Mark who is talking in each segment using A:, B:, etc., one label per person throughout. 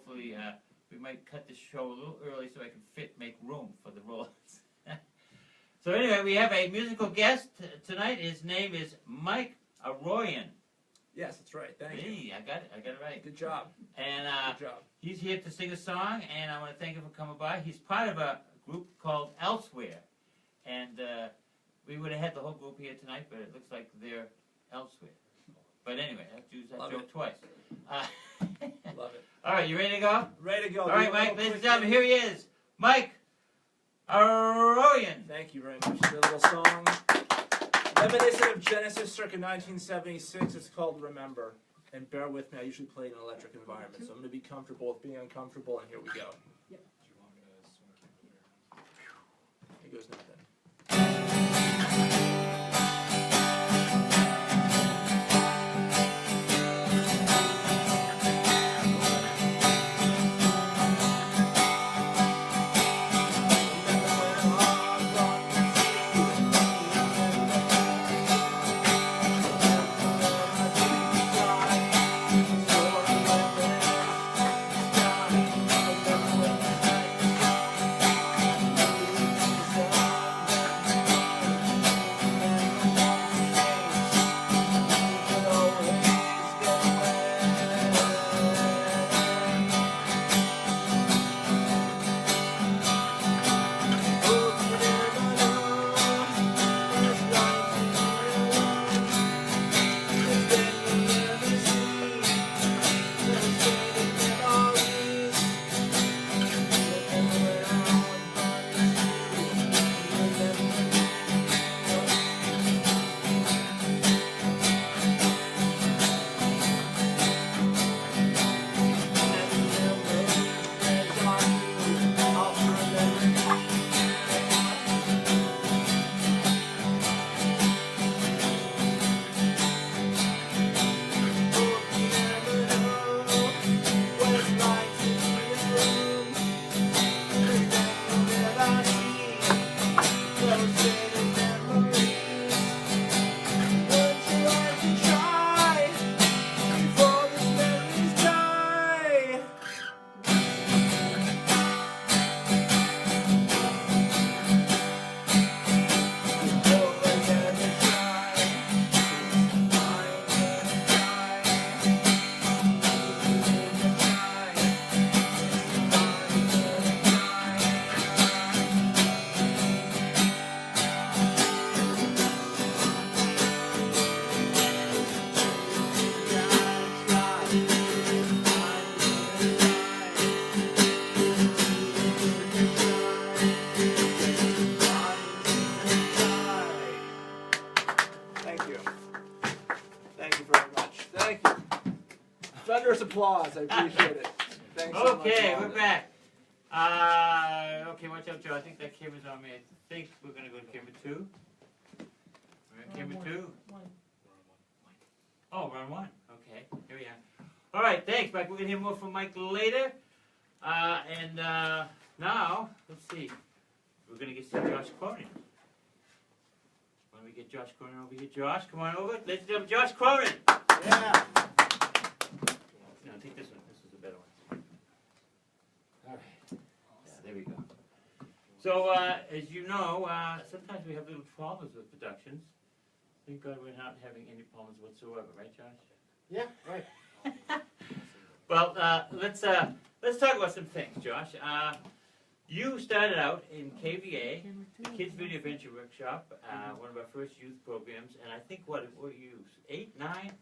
A: hopefully we might cut the show a little early so I can make room for the rollers. So anyway, we have a musical guest tonight. His name is Mike Aroian.
B: Yes, that's right. Thank you.
A: I got it right.
B: Good job.
A: And
B: Good job.
A: he's here to sing a song, and I want to thank him for coming by. He's part of a group called Elsewhere, and we would have had the whole group here tonight, but it looks like they're elsewhere. But anyway, I have to use that joke twice.
B: Love it.
A: All right, you ready to go?
B: Ready to go.
A: All right, Mike, ladies and gentlemen, here he is, Mike Aroian.
B: Thank you very much. A little song reminiscent of Genesis circa 1976. It's called Remember. And bear with me, I usually play in an electric environment, so I'm going to be comfortable with being uncomfortable, and here we go.
C: Yep.
B: Here goes nothing. Thunderous applause. I appreciate it. Thanks so much.
A: Okay, we're back. Okay, watch out, Joe. I think that camera's on me. I think we're going to go to camera 2. We're at camera 2. Oh, we're on 1. Okay, here we are. All right, thanks, Mike. We're going to hear more from Mike later. Now, let's see. We're going to get to Josh Cronin. Why don't we get Josh Cronin over here? Josh, come on over. Ladies and gentlemen, Josh Cronin.
B: Yeah.
A: No, take this one. This is a better one. All right. Yeah, there we go. So, as you know, sometimes we have little problems with productions. Thank God we're not having any problems whatsoever, right, Josh?
B: Yeah, right.
A: Well, let's talk about some things, Josh. You started out in KVA, the Kids Video Adventure Workshop, one of our first youth programs, and I think what were you, 8, 9?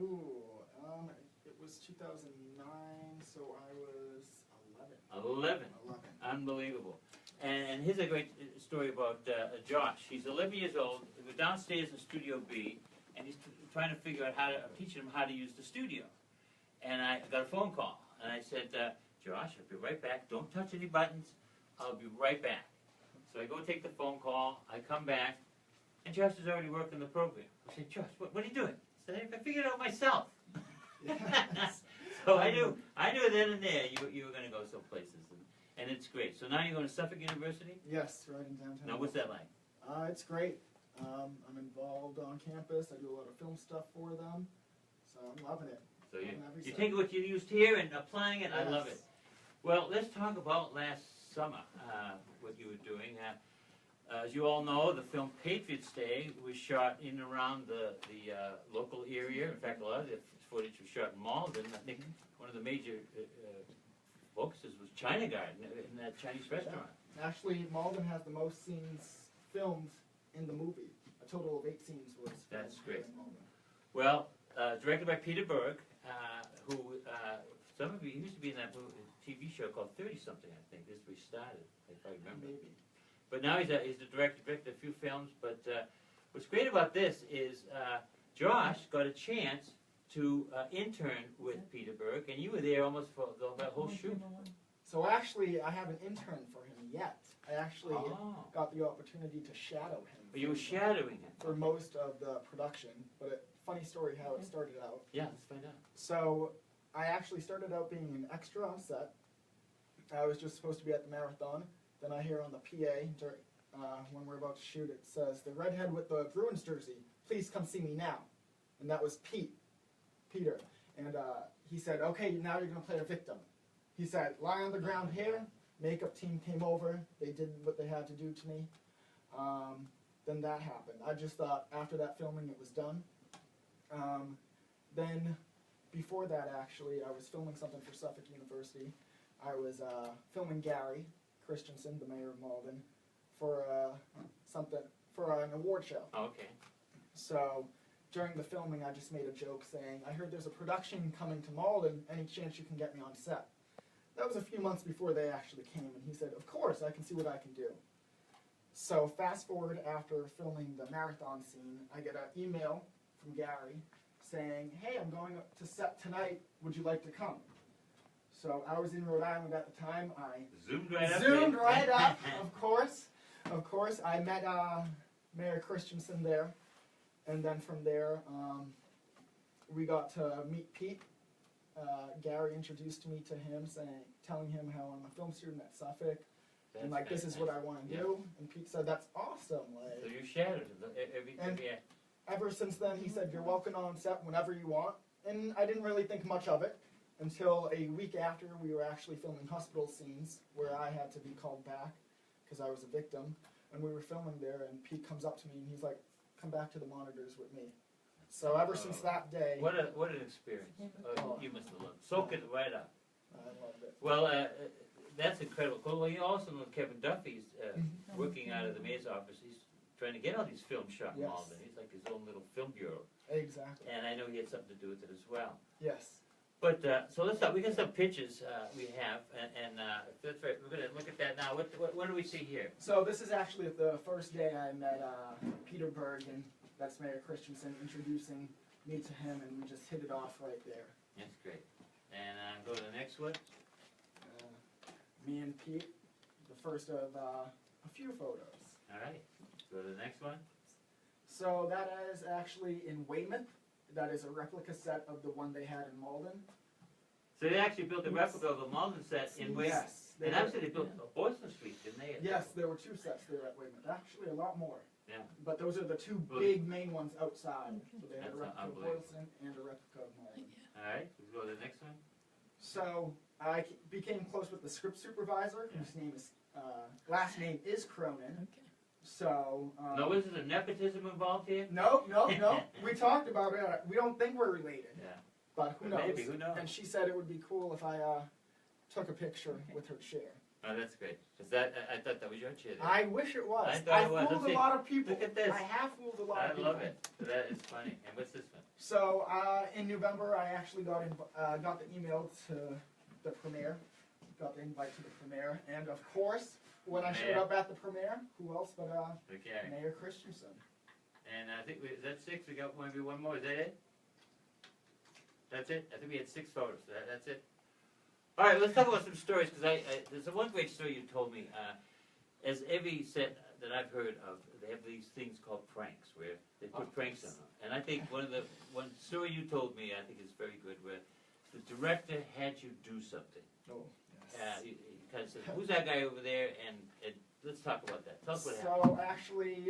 C: Ooh, it was 2009, so I was 11.
A: 11. Unbelievable. And here's a great story about Josh. He's 11 years old. We're downstairs in Studio B, and he's trying to figure out I'm teaching him how to use the studio. And I got a phone call, and I said, Josh, I'll be right back. Don't touch any buttons. I'll be right back. So I go take the phone call. I come back, and Josh is already working the program. I said, Josh, what are you doing? I said, I figured it out myself. So I knew then and there you were going to go some places, and it's great. So now you're going to Suffolk University?
C: Yes, right in downtown.
A: Now, what's that like?
C: It's great. I'm involved on campus. I do a lot of film stuff for them, so I'm loving it.
A: So
C: On every
A: you
C: set.
A: take what you used here and applying it. I love it.
C: Yes.
A: Well, let's talk about last summer, what you were doing. As you all know, the film Patriots Day was shot in and around the local area. In fact, a lot of the footage was shot in Malden. I think one of the major focuses was China Garden in that Chinese restaurant.
C: Actually, Malden has the most scenes filmed in the movie. A total of 8 scenes was filmed.
A: That's great.
C: in Malden.
A: Well, directed by Peter Berg, who some of you he used to be in that TV show called 30 Something, I think. This we started, if I remember.
C: Maybe.
A: But now he's the director, directed a few films. But what's great about this is Josh got a chance to intern with Peter Berg, and you were there almost for that whole shoot.
C: So actually, I haven't interned for him yet. I actually
A: Oh,
C: got the opportunity to shadow him.
A: but you were shadowing him.
C: For most of the production. But funny story how it started out.
A: Yeah, let's find out.
C: So I actually started out being an extra on set. I was just supposed to be at the marathon. Then I hear on the PA during, when we're about to shoot, it says, "The redhead with the Bruins jersey, please come see me now." And that was Peter. And he said, "Okay, now you're going to play a victim." He said, "Lie on the ground here." Makeup team came over. They did what they had to do to me. Then that happened. I just thought after that filming it was done. Then before that, actually, I was filming something for Suffolk University. I was filming Gary Christensen, the mayor of Malden, for an award show.
A: Okay.
C: So during the filming, I just made a joke saying, "I heard there's a production coming to Malden. Any chance you can get me on set?" That was a few months before they actually came, and he said, "Of course, I can see what I can do." So fast forward after filming the marathon scene, I get an email from Gary saying, "Hey, I'm going to set tonight. Would you like to come?" So I was in Rhode Island at the time. I
A: Zoomed right up.
C: zoomed
A: there.
C: right up, of course. Of course, I met Mayor Christensen there, and then from there, we got to meet Pete. Gary introduced me to him, telling him how I'm a film student at Suffolk, and like this is what I want to do. And Pete said, "That's awesome." Like,
A: So you shadowed him every
C: ever since then, he said, "You're welcome on set whenever you want." And I didn't really think much of it until a week after we were actually filming hospital scenes where I had to be called back because I was a victim. And we were filming there, and Pete comes up to me and he's like, "Come back to the monitors with me." So ever since that day,
A: What an experience. You must have loved it. Soak it right up.
C: I loved it.
A: Well, that's incredible. Well, you also know Kevin Duffy's working out of the mayor's office. He's trying to get all these films shot in
C: Yes.
A: Malden. He's like his own little film bureau.
C: Exactly.
A: And I know he had something to do with it as well.
C: Yes.
A: But, so let's start. We got some pictures we have, and if that's right, we're going to look at that now. What do we see here?
C: So this is actually the first day I met Peter Berg, and that's Mayor Christensen introducing me to him, and we just hit it off right there.
A: That's great. And go to the next one.
C: Me and Pete, the first of a few photos.
A: All right. Go to the next one.
C: So that is actually in Weymouth. That is a replica set of the one they had in Malden.
A: So they actually built a replica of the Malden set in Weymouth.
C: Yes.
A: And actually they built a Boston Street, didn't they?
C: Yes, there were 2 sets there at Weymouth. Actually, a lot more.
A: Yeah.
C: But those are the 2
A: Well,
C: big main ones outside. So they had a
A: That's
C: replica of
A: unbelievable.
C: Boylston and a replica of Malden.
A: All right. Let's go to the next one.
C: So I became close with the script supervisor, whose name is last name is Cronin. So
A: No, is there nepotism involved here?
C: no. We talked about it. We don't think we're related,
A: Yeah.
C: but who knows?
A: Maybe, who knows?
C: And she said it would be cool if I took a picture with her chair.
A: Oh, that's great. Is that? I thought that was your chair. There.
C: I wish it was.
A: I thought it was.
C: fooled
A: Let's
C: a
A: see.
C: lot of people.
A: Look at this.
C: I have fooled a lot
A: I
C: of people.
A: love it. That is funny. And what's this one?
C: So in November, I actually got the email to the premiere, got the invite to the premiere, and of course, when I showed
A: Mayor.
C: up at the premiere, who else but
A: Okay.
C: Mayor Christensen.
A: And I think is that 6? We got maybe one more. Is that it? That's it. I think we had 6 photos. That's it. All right. Let's talk about some stories because there's one great story you told me. As every set that I've heard of, they have these things called pranks where they put pranks on them. And I think one story you told me I think is very good where the director had you do something.
C: Oh, yes.
A: You kind of said, "Who's that guy over there?" And let's talk about that. Tell us what happened.
C: So actually,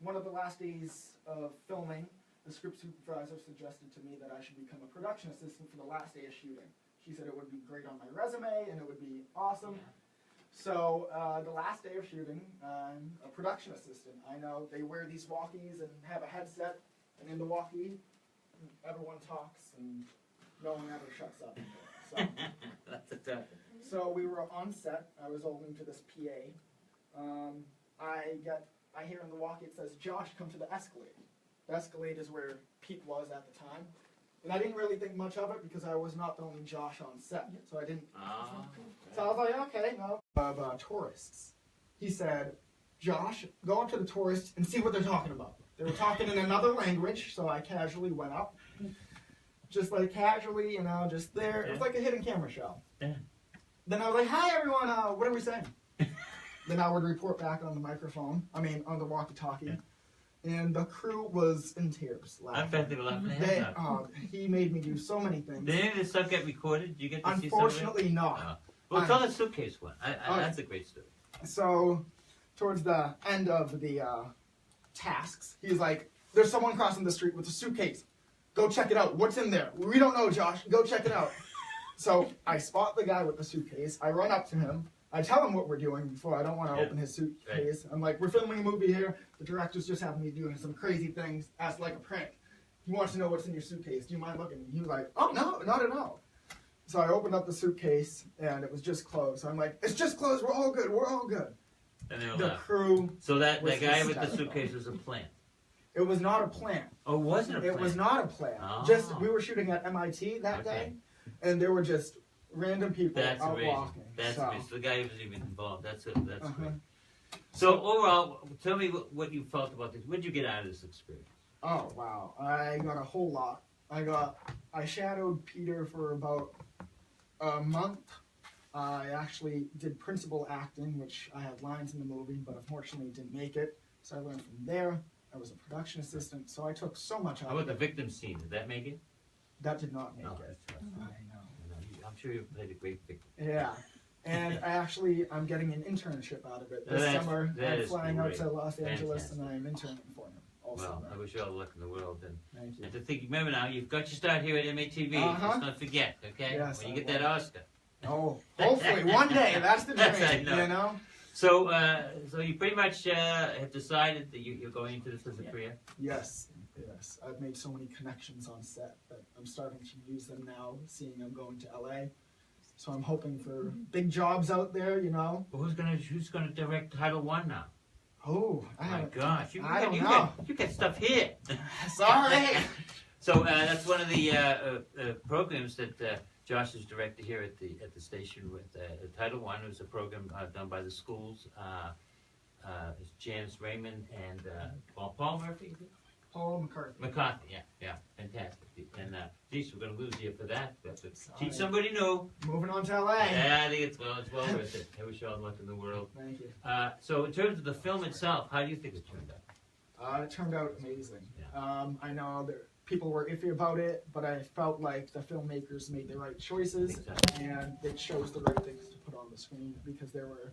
C: one of the last days of filming, the script supervisor suggested to me that I should become a production assistant for the last day of shooting. She said it would be great on my resume and it would be awesome. So the last day of shooting, I'm a production assistant. I know they wear these walkies and have a headset, and in the walkie, everyone talks and no one ever shuts up. So,
A: That's a tough.
C: so we were on set. I was holding to this PA. I hear in the walkie it says, "Josh, come to the Escalade." The Escalade is where Pete was at the time. And I didn't really think much of it because I was not the only Josh on set. So I didn't. So I was like, okay, no. Of tourists. He said, "Josh, go up to the tourists and see what they're talking about." They were talking in another language, so I casually went up. Just like casually, you know, just there. It was like a hidden camera show.
A: Yeah.
C: Then I was like, "Hi everyone, what are we saying?" Then I would report back on the microphone, on the walkie-talkie.
A: Yeah.
C: And the crew was in tears laughing.
A: I bet they were laughing their heads off.
C: He made me do so many things.
A: Did any of this stuff get recorded? Did you get to see some of it?
C: Unfortunately not.
A: Well, tell the suitcase one. That's a great story.
C: So, towards the end of the tasks, he's like, "There's someone crossing the street with a suitcase. Go check it out. What's in there? We don't know, Josh. Go check it out." So, I spot the guy with the suitcase. I run up to him. I tell him what we're doing before. I don't want to open his suitcase. Right. I'm like, "We're filming a movie here. The director's just having me doing some crazy things as like a prank. He wants to know what's in your suitcase. Do you mind looking?" He was like, "Oh, no, not at all." So I opened up the suitcase, and it was just clothes. So I'm like, "It's just clothes. We're all good. We're all good."
A: And they were
C: The
A: laughing.
C: crew.
A: So that
C: was
A: guy with the
C: hysterical.
A: suitcase was a plant.
C: It was not a plant.
A: Oh, wasn't a plant?
C: It was not a plant.
A: Oh.
C: Just we were shooting at MIT that day, and there were just random people
A: That's
C: out
A: amazing.
C: walking.
A: That's
C: so.
A: amazing. So the guy wasn't even involved. That's great. So overall, tell me what you felt about this. What did you get out of this experience?
C: Oh wow, I got a whole lot. I shadowed Peter for about a month. I actually did principal acting, which I had lines in the movie, but unfortunately didn't make it. So I learned from there. I was a production assistant, so I took so much out
A: How
C: of
A: about
C: it.
A: the victim scene? Did that make it?
C: That did not make
A: No,
C: it.
A: that's tough.
C: I know.
A: I'm sure you played a great victim.
C: Yeah. And I'm getting an internship out of it. This
A: That's-
C: summer,
A: that
C: I'm
A: is
C: flying out
A: great.
C: to Los Angeles
A: Fantastic.
C: and I'm interning for him all
A: Well,
C: summer.
A: I wish you all the luck in the world.
C: Thank you.
A: And to think, remember now, you've got your start here at MATV.
C: Uh-huh.
A: Just don't forget, okay?
C: Yes,
A: when you
C: I
A: get that
C: will.
A: Oscar.
C: Oh, hopefully one day. That's the
A: That's
C: dream,
A: I know.
C: you know?
A: So, so you pretty much have decided that you're going into this as a career?
C: Yes. Yes. I've made so many connections on set that I'm starting to use them now, seeing I'm going to LA. So I'm hoping for big jobs out there, you know?
A: Well, who's gonna direct Title I now?
C: Oh,
A: Oh my gosh,
C: I don't know.
A: You got stuff here.
C: Sorry.
A: So that's one of the programs that Josh is director here at the station with Title I. It was a program done by the schools. It's Janice Raymond and Paul Murphy.
C: Paul McCarthy.
A: McCarthy, yeah, fantastic. And geez, we're gonna lose you for that. But teach somebody new.
C: Moving on to LA.
A: Yeah, I think it's well worth it. I wish you all the luck in the world.
C: Thank you.
A: So in terms of the film itself, how do you think it turned out?
C: It turned out amazing.
A: Yeah.
C: I know that people were iffy about it, but I felt like the filmmakers made the right choices
A: Exactly.
C: and they chose the right things to put on the screen because there were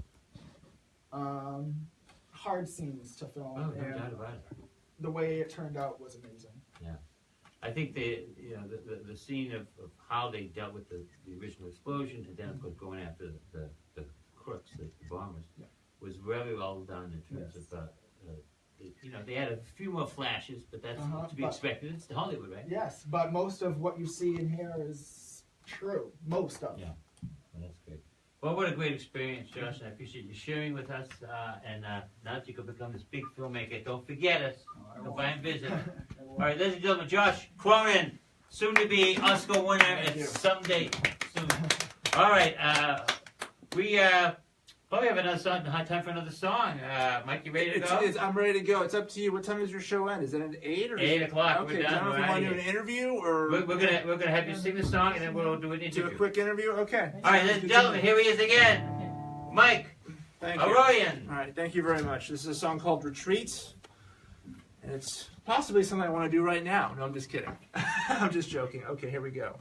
C: hard scenes to film,
A: Oh, no
C: and
A: doubt about it.
C: the way it turned out was amazing.
A: I think the scene of how they dealt with the original explosion and then of course going after the crooks, the bombers, was very well done in terms
C: Yes.
A: of they had a few more flashes, but that's to be expected. It's Hollywood, right?
C: Yes, but most of what you see in here is true. Most of it.
A: Yeah. Well, that's great. Well, what a great experience, Josh, and I appreciate you sharing with us. And now that you can become this big filmmaker, don't forget us. Come by and visit. All right, ladies and gentlemen, Josh Cronin, soon to be Oscar winner at some date soon. All right, we probably have another song. Time for another song. Mike, you ready to go?
B: I'm ready to go. It's up to you. What time does your show end? Is it at 8 or
A: 8 o'clock.
B: Okay,
A: We're
B: I
A: done.
B: don't know if
A: We're
B: you want
A: outta
B: to do an
A: here.
B: interview or
A: We're gonna have you sing the song and then we'll do an
B: do
A: interview.
B: a quick interview. Okay.
A: All right, ladies and gentlemen, here he is again, Mike
B: Thank you.
A: Aroian.
B: All right, thank you very much. This is a song called Retreats, and it's possibly something I want to do right now. No, I'm just kidding. I'm just joking. Okay, here we go.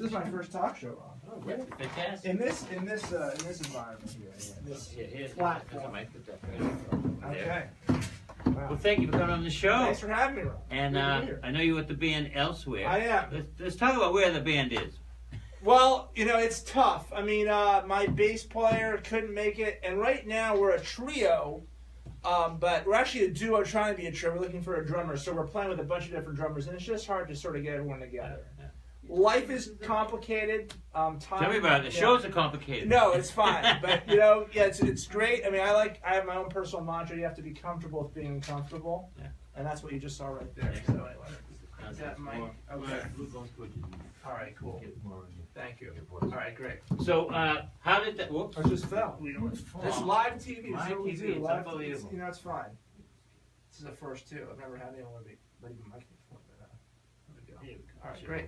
B: This is my first talk show, Ron.
A: Oh, great. Fantastic.
B: In this environment here. Yeah, this
A: Here's
B: platform.
A: I might put that right there.
B: Okay. Wow.
A: Well, thank you for coming on the show.
B: Thanks for having me, Ron.
A: And
B: Good to be here.
A: I know you're with the band elsewhere.
B: I am.
A: Let's talk about where the band is.
B: Well, it's tough. I mean, my bass player couldn't make it, and right now we're a trio, but we're actually a duo trying to be a trio. We're looking for a drummer, so we're playing with a bunch of different drummers, and it's just hard to sort of get everyone together. Life is complicated. Time,
A: Tell me about it. The shows are complicated.
B: No, it's fine, but it's great. I mean, I have my own personal mantra. You have to be comfortable with being uncomfortable, and that's what you just saw right there. So anyway, is that Mike? Okay. All right, cool. Thank you. All right, great.
A: So, how did that? Whoops!
B: I just fell. It's live TV.
A: Live
B: It's what we
A: TV,
B: do.
A: it's
B: Live
A: unbelievable.
B: TV. It's fine. This is the first two. I've never had anyone be microphone. There we go. All right, great.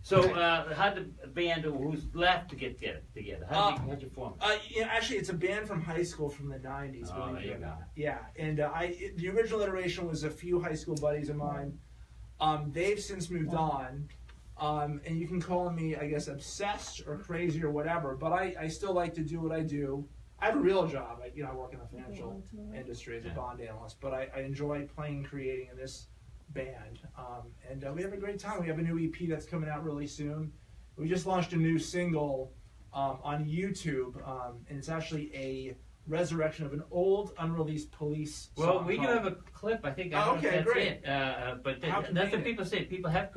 A: So, how did the band who's left to get together? How'd you form it?
B: Actually, it's a band from high school from the '90s.
A: Oh,
B: believe
A: there
B: it
A: you
B: or
A: go.
B: not. Yeah, and the original iteration was a few high school buddies of mine. They've since moved on. And you can call me, I guess, obsessed or crazy or whatever, but I still like to do what I do. I have a real job. I work in the financial industry as a bond analyst, but I enjoy playing and creating in this band. And we have a great time. We have a new EP that's coming out really soon. We just launched a new single on YouTube, and it's actually a resurrection of an old unreleased Police song.
A: Well, we do have a clip. I think. I don't know if that's
B: great.
A: it. But
B: How
A: that's what
B: convenient.
A: people say. People have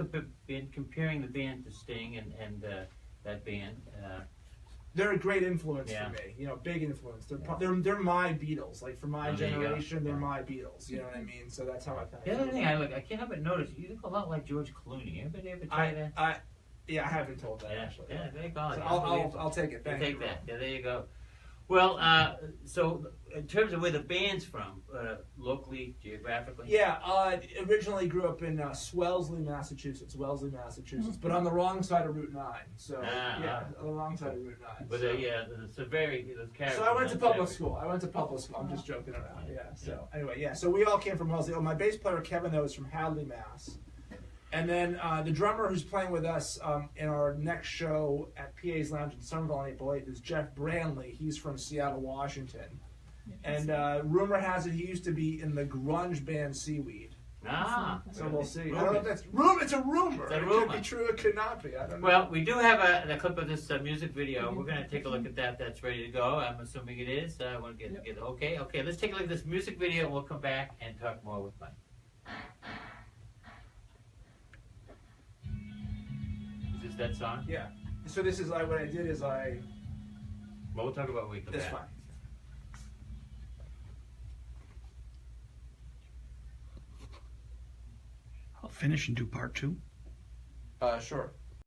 A: been comparing the band to Sting and that band.
B: They're a great influence
A: Yeah.
B: for me. Big influence. They're my Beatles. Like for my
A: Oh, there you go.
B: generation, they're
A: Yeah.
B: my Beatles. You know what I mean? So that's how I kind of.
A: The other thing I can't help but notice you look a lot like George Clooney. Anybody ever try that?
B: I haven't told that actually.
A: Yeah, they call it.
B: So
A: Unbelievable.
B: I'll take it.
A: You
B: Thank
A: take
B: you.
A: that. Yeah, there you go. Well, so in terms of where the band's from, locally, geographically.
B: Yeah, originally grew up in Wellesley, Massachusetts, but on the wrong side of Route 9. So on the wrong side of Route 9.
A: But it's a very
B: So I went to public school. I'm just joking around. Yeah. So anyway, So we all came from Wellesley. Oh, my bass player Kevin though is from Hadley, Mass. And then the drummer who's playing with us in our next show at PA's Lounge in Somerville on April 8th is Jeff Brantley. He's from Seattle, Washington. And rumor has it he used to be in the grunge band Seaweed. So we'll see. I don't know if that's rumor. It's a rumor.
A: It's a
B: It
A: rumor.
B: could be true. It could not be. I don't know.
A: Well, we do have a clip of this music video. We're going to take a look at that. That's ready to go. I'm assuming it is. I want to get okay. Let's take a look at this music video, and we'll come back and talk more with Mike. Is this that song?
B: Yeah. So this is what I did is
A: Well, we'll talk about when we come
B: That's
A: back.
B: fine.
D: I'll finish and do part two.
B: Sure.